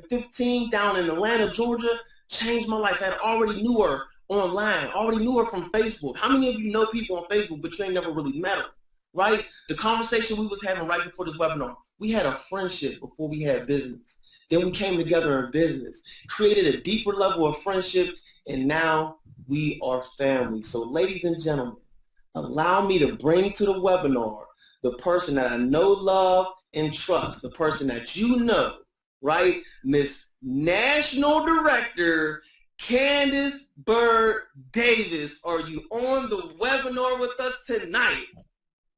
15 down in Atlanta, Georgia, changed my life. I already knew her online, already knew her from Facebook. How many of you know people on Facebook, but you ain't never really met them, right? The conversation we was having right before this webinar, we had a friendship before we had business. Then we came together in business, created a deeper level of friendship, and now we are family. So ladies and gentlemen, allow me to bring to the webinar the person that I know, love, and trust, the person that you know, right? Miss National Director Candace Byrd Davis. Are you on the webinar with us tonight?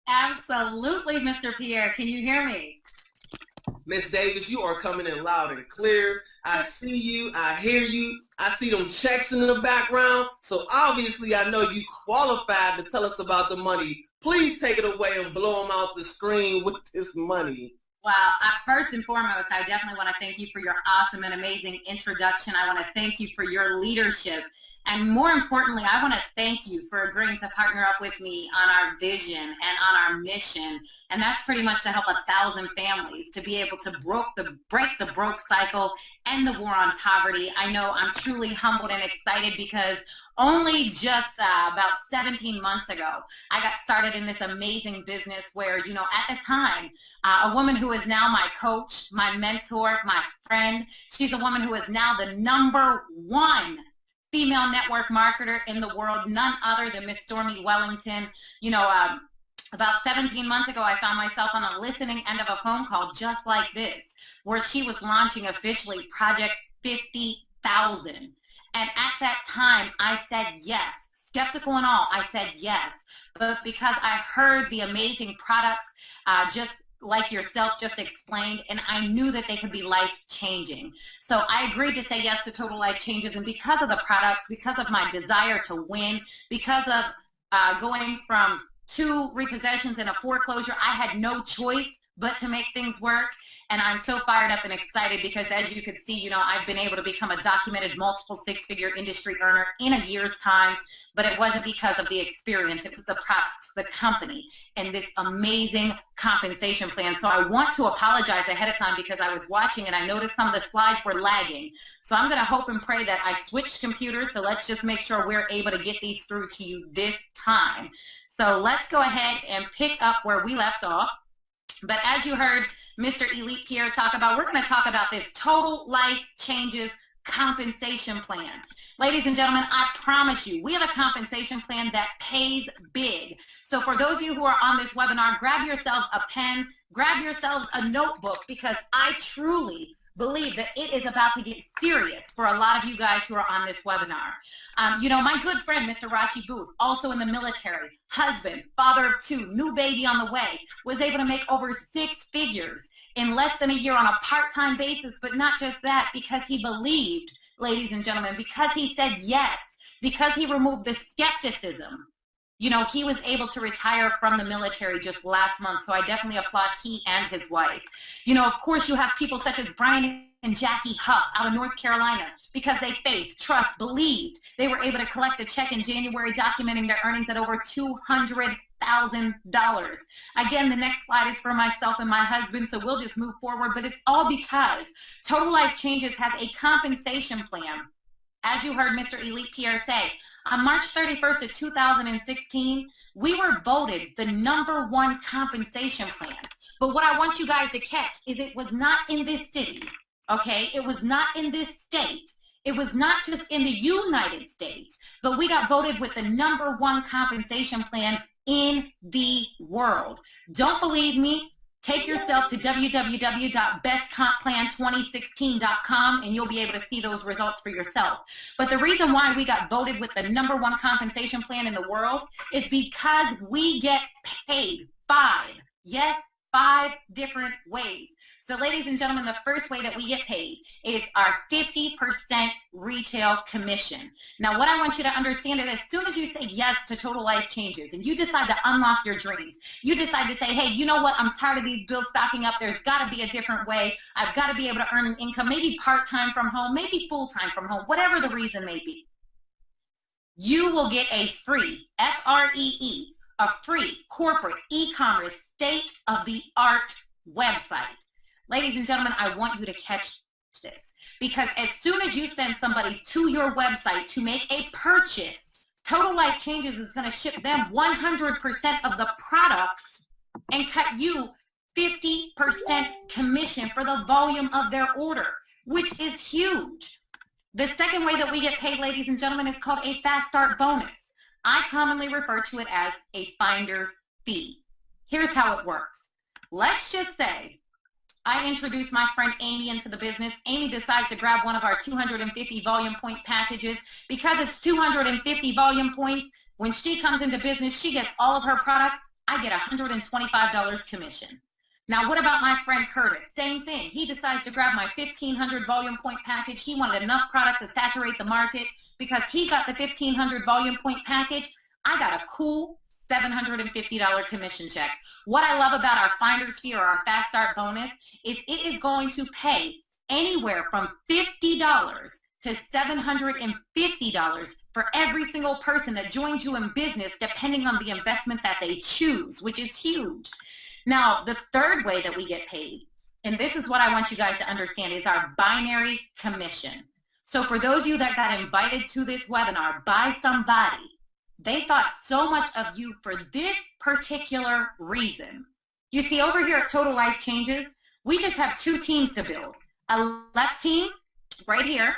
Absolutely, Mr. Pierre. Can you hear me? Miss Davis, you are coming in loud and clear. I see you. I hear you. I see them checks in the background. So obviously I know you qualified to tell us about the money. Please take it away and blow them out the screen with this money. Well, first and foremost, I definitely want to thank you for your awesome and amazing introduction. I want to thank you for your leadership. And more importantly, I want to thank you for agreeing to partner up with me on our vision and on our mission. And that's pretty much to help 1,000 families to be able to break the broke cycle, end the war on poverty. I know I'm truly humbled and excited because only just about 17 months ago, I got started in this amazing business where, you know, at the time, a woman who is now my coach, my mentor, my friend, she's a woman who is now the #1 female network marketer in the world, none other than Miss Stormy Wellington. You know, about 17 months ago, I found myself on a listening end of a phone call just like this, where she was launching officially Project 50,000. And at that time, I said yes. Skeptical and all, I said yes. But because I heard the amazing products just like yourself just explained, and I knew that they could be life-changing. So I agreed to say yes to Total Life Changes, and because of the products, because of my desire to win, because of going from 2 repossessions and a foreclosure, I had no choice but to make things work. And I'm so fired up and excited because, as you can see, you know, I've been able to become a documented multiple 6-figure industry earner in a year's time, but it wasn't because of the experience. It was the products, the company, and this amazing compensation plan. So I want to apologize ahead of time because I was watching and I noticed some of the slides were lagging. So I'm going to hope and pray that I switched computers. So let's just make sure we're able to get these through to you this time. So let's go ahead and pick up where we left off. But as you heard Mr. Elite Pierre talk about, we're going to talk about this Total Life Changes compensation plan. Ladies and gentlemen, I promise you, we have a compensation plan that pays big. So for those of you who are on this webinar, grab yourselves a pen, grab yourselves a notebook, because I truly believe that it is about to get serious for a lot of you guys who are on this webinar. You know, my good friend, Mr. Rashi Booth, also in the military, husband, father of 2, new baby on the way, was able to make over 6 figures in less than a year on a part-time basis. But not just that, because he believed, ladies and gentlemen, because he said yes, because he removed the skepticism, you know, he was able to retire from the military just last month. So I definitely applaud he and his wife. You know, of course, you have people such as Brian and Jackie Huff out of North Carolina, because they faith, trust, believed. They were able to collect a check in January, documenting their earnings at over $200,000. Again, the next slide is for myself and my husband, so we'll just move forward. But it's all because Total Life Changes has a compensation plan. As you heard Mr. Elite Pierre say, on March 31st of 2016, we were voted the #1 compensation plan. But what I want you guys to catch is it was not in this city, okay? It was not in this state. It was not just in the United States, but we got voted with the #1 compensation plan in the world. Don't believe me? Take yourself to www.bestcompplan2016.com and you'll be able to see those results for yourself. But the reason why we got voted with the #1 compensation plan in the world is because we get paid 5, yes, 5 different ways. So ladies and gentlemen, the first way that we get paid is our 50% retail commission. Now, what I want you to understand is as soon as you say yes to Total Life Changes and you decide to unlock your dreams, you decide to say, hey, you know what, I'm tired of these bills stacking up. There's got to be a different way. I've got to be able to earn an income, maybe part-time from home, maybe full-time from home, whatever the reason may be. You will get a free, F-R-E-E, a free corporate e-commerce state-of-the-art website. Ladies and gentlemen, I want you to catch this, because as soon as you send somebody to your website to make a purchase, Total Life Changes is going to ship them 100% of the products and cut you 50% commission for the volume of their order, which is huge. The second way that we get paid, ladies and gentlemen, is called a fast start bonus. I commonly refer to it as a finder's fee. Here's how it works. Let's just say I introduce my friend Amy into the business. Amy decides to grab one of our 250 volume point packages. Because it's 250 volume points, when she comes into business, she gets all of her products. I get $125 commission. Now, what about my friend Curtis? Same thing. He decides to grab my 1,500 volume point package. He wanted enough product to saturate the market. Because he got the 1,500 volume point package, I got a cool $750 commission check. What I love about our finder's fee or our fast start bonus is it is going to pay anywhere from $50 to $750 for every single person that joins you in business, depending on the investment that they choose, which is huge. Now, the third way that we get paid, and this is what I want you guys to understand, is our binary commission. So for those of you that got invited to this webinar by somebody, they thought so much of you for this particular reason. You see, over here at Total Life Changes, we just have two teams to build, a left team right here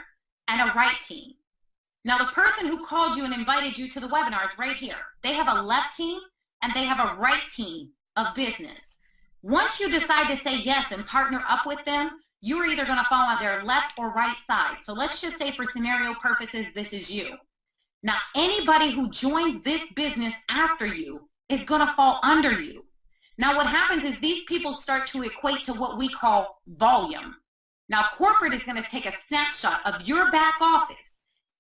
and a right team. Now, the person who called you and invited you to the webinar is right here. They have a left team and they have a right team of business. Once you decide to say yes and partner up with them, you're either going to fall on their left or right side. So let's just say for scenario purposes, this is you. Now, anybody who joins this business after you is going to fall under you. Now, what happens is these people start to equate to what we call volume. Now, corporate is going to take a snapshot of your back office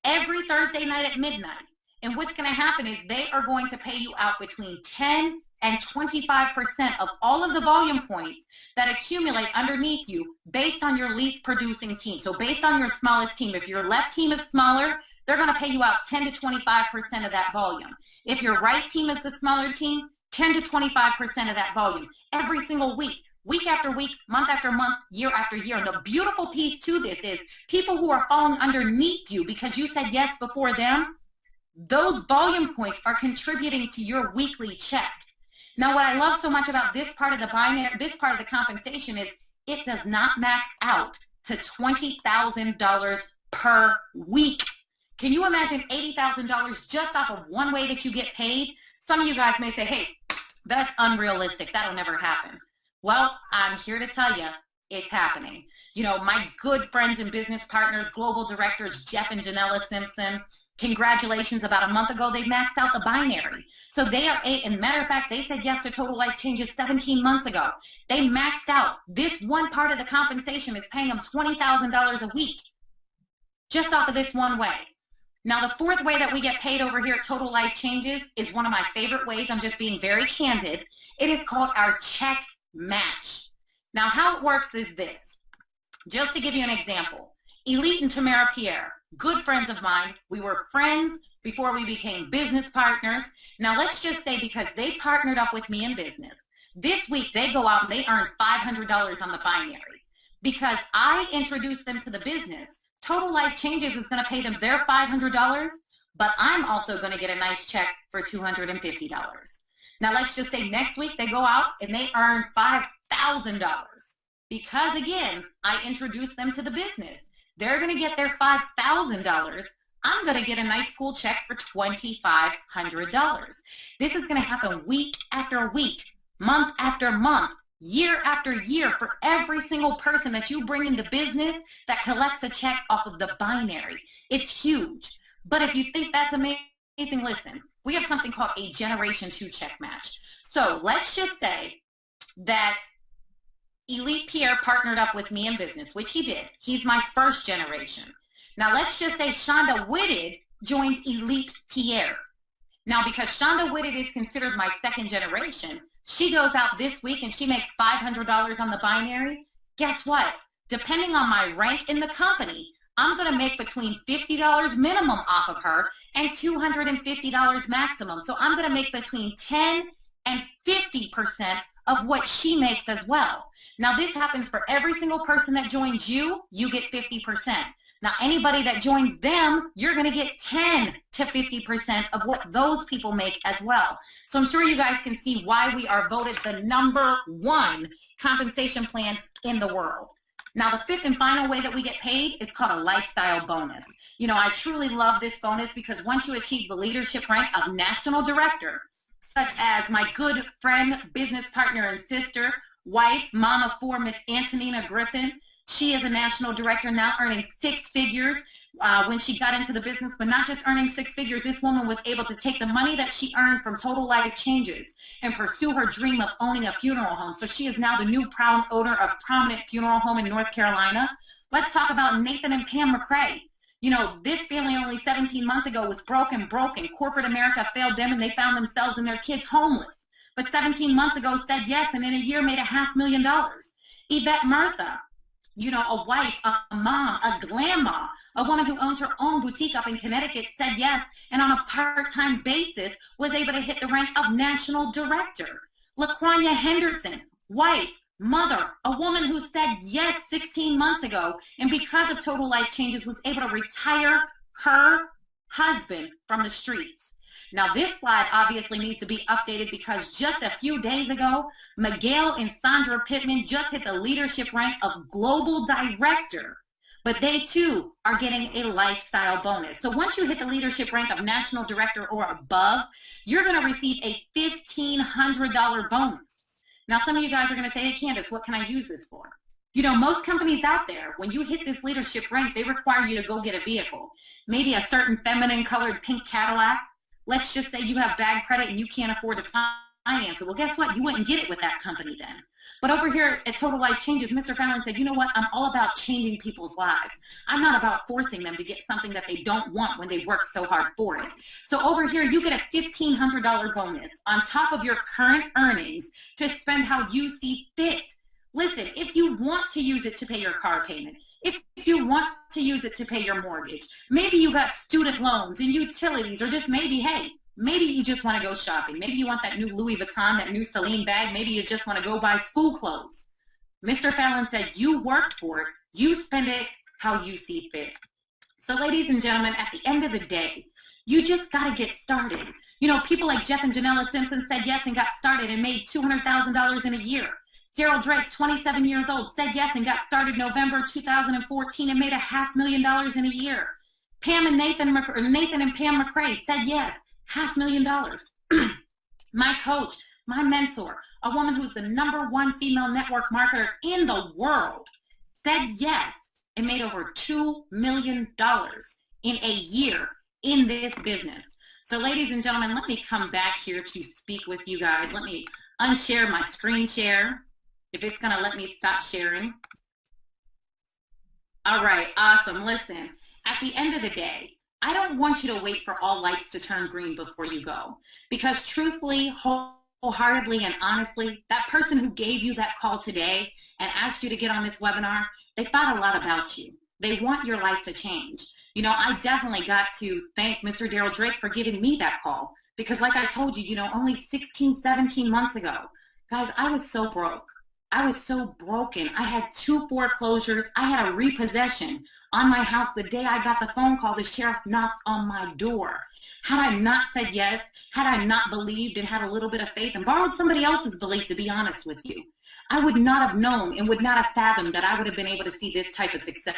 every Thursday night at midnight. And what's going to happen is they are going to pay you out between 10 and 25% of all of the volume points that accumulate underneath you based on your least producing team. So based on your smallest team, if your left team is smaller, they're going to pay you out 10 to 25% of that volume. If your right team is the smaller team, 10 to 25% of that volume every single week, week after week, month after month, year after year. And the beautiful piece to this is people who are falling underneath you because you said yes before them, those volume points are contributing to your weekly check. Now, what I love so much about this part of the binary, this part of the compensation is it does not max out to $20,000 per week. Can you imagine $80,000 just off of one way that you get paid? Some of you guys may say, hey, that's unrealistic. That'll never happen. Well, I'm here to tell you it's happening. You know, my good friends and business partners, global directors, Jeff and Janella Simpson, congratulations, about a month ago, they maxed out the binary. So they are, and matter of fact, they said yes to Total Life Changes 17 months ago. They maxed out. This one part of the compensation is paying them $20,000 a week just off of this one way. Now, the fourth way that we get paid over here at Total Life Changes is one of my favorite ways. I'm just being very candid. It is called our check match. Now, how it works is this. Just to give you an example, Elite and Tamara Pierre, good friends of mine. We were friends before we became business partners. Now, let's just say because they partnered up with me in business, this week they go out and they earn $500 on the binary. Because I introduced them to the business, Total Life Changes is going to pay them their $500, but I'm also going to get a nice check for $250. Now, let's just say next week they go out and they earn $5,000 because, again, I introduced them to the business. They're going to get their $5,000. I'm going to get a nice cool check for $2,500. This is going to happen week after week, month after month, year after year for every single person that you bring into business that collects a check off of the binary. It's huge. But if you think that's amazing, listen, we have something called a Generation 2 check match. So let's just say that Elite Pierre partnered up with me in business, which he did. He's my first generation. Now, let's just say Shonda Whitted joined Elite Pierre. Now, because Shonda Whitted is considered my second generation, she goes out this week and she makes $500 on the binary. Guess what? Depending on my rank in the company, I'm going to make between $50 minimum off of her and $250 maximum. So I'm going to make between 10 and 50% of what she makes as well. Now, this happens for every single person that joins you, you get 50%. Now, anybody that joins them, you're going to get 10 to 50% of what those people make as well. So I'm sure you guys can see why we are voted the #1 compensation plan in the world. Now, the fifth and final way that we get paid is called a lifestyle bonus. You know, I truly love this bonus because once you achieve the leadership rank of national director, such as my good friend, business partner, and sister, wife, mama for Miss Antonina Griffin, she is a national director now, earning 6 figures when she got into the business, but not just earning 6 figures. This woman was able to take the money that she earned from Total Life Changes and pursue her dream of owning a funeral home. So she is now the new proud owner of Prominent Funeral Home in North Carolina. Let's talk about Nathan and Pam McCrae. You know, this family only 17 months ago was broken. Corporate America failed them, and they found themselves and their kids homeless. But 17 months ago said yes, and in a year made $500,000. Yvette Murtha, you know, a wife, a mom, a grandma, a woman who owns her own boutique up in Connecticut, said yes, and on a part-time basis was able to hit the rank of national director. LaQuanya Henderson, wife, mother, a woman who said yes 16 months ago, and because of Total Life Changes was able to retire her husband from the streets. Now, this slide obviously needs to be updated because just a few days ago, Miguel and Sandra Pittman just hit the leadership rank of global director, but they too are getting a lifestyle bonus. So once you hit the leadership rank of national director or above, you're going to receive a $1,500 bonus. Now, some of you guys are going to say, hey, Candace, what can I use this for? You know, most companies out there, when you hit this leadership rank, they require you to go get a vehicle, maybe a certain feminine colored pink Cadillac. Let's just say you have bad credit and you can't afford to finance it. Well, guess what? You wouldn't get it with that company then. But over here at Total Life Changes, Mr. Fallon said, you know what? I'm all about changing people's lives. I'm not about forcing them to get something that they don't want when they work so hard for it. So over here, you get a $1,500 bonus on top of your current earnings to spend how you see fit. Listen, if you want to use it to pay your car payment, if you want to use it to pay your mortgage, maybe you got student loans and utilities, or just maybe, hey, maybe you just want to go shopping. Maybe you want that new Louis Vuitton, that new Celine bag. Maybe you just want to go buy school clothes. Mr. Fallon said you worked for it. You spend it how you see fit. So ladies and gentlemen, at the end of the day, you just got to get started. You know, people like Jeff and Janella Simpson said yes and got started and made $200,000 in a year. Daryl Drake, 27 years old, said yes and got started November 2014 and made $500,000 in a year. Pam and Nathan and Pam McCrae said yes, $500,000. My coach, my mentor, a woman who's the #1 female network marketer in the world, said yes and made over $2 million in a year in this business. So ladies and gentlemen, let me come back here to speak with you guys. Let me unshare my screen share, if it's going to let me stop sharing. All right, awesome. Listen, at the end of the day, I don't want you to wait for all lights to turn green before you go. Because truthfully, wholeheartedly, and honestly, that person who gave you that call today and asked you to get on this webinar, they thought a lot about you. They want your life to change. You know, I definitely got to thank Mr. Daryl Drake for giving me that call. Because like I told you, you know, only 16, 17 months ago, guys, I was so broke. I was so broken. I had 2 foreclosures. I had a repossession on my house the day I got the phone call. The sheriff knocked on my door. Had I not said yes, had I not believed and had a little bit of faith and borrowed somebody else's belief, to be honest with you, I would not have known and would not have fathomed that I would have been able to see this type of success.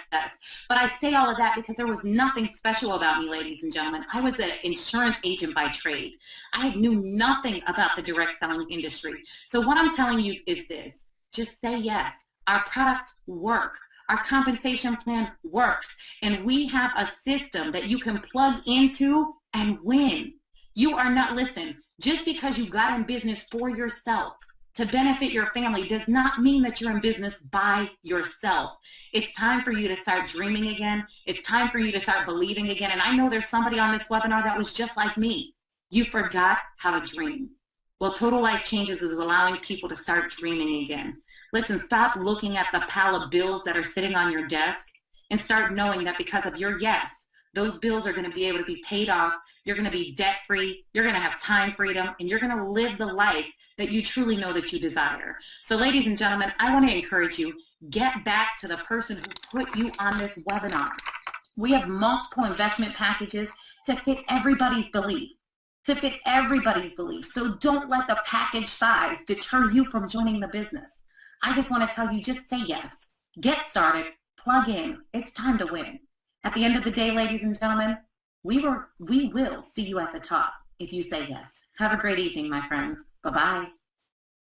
But I say all of that because there was nothing special about me, ladies and gentlemen. I was an insurance agent by trade. I knew nothing about the direct selling industry. So what I'm telling you is this. Just say yes. Our products work. Our compensation plan works. And we have a system that you can plug into and win. You are not, listen, just because you got in business for yourself to benefit your family does not mean that you're in business by yourself. It's time for you to start dreaming again. It's time for you to start believing again. And I know there's somebody on this webinar that was just like me. You forgot how to dream. Well, Total Life Changes is allowing people to start dreaming again. Listen, stop looking at the pile of bills that are sitting on your desk and start knowing that because of your yes, those bills are going to be able to be paid off. You're going to be debt-free. You're going to have time freedom, and you're going to live the life that you truly know that you desire. So ladies and gentlemen, I want to encourage you, get back to the person who put you on this webinar. We have multiple investment packages to fit everybody's belief. So don't let the package size deter you from joining the business. I just want to tell you, just say yes. Get started, plug in. It's time to win. At the end of the day, ladies and gentlemen, we will see you at the top if you say yes. Have a great evening, my friends. Bye-bye.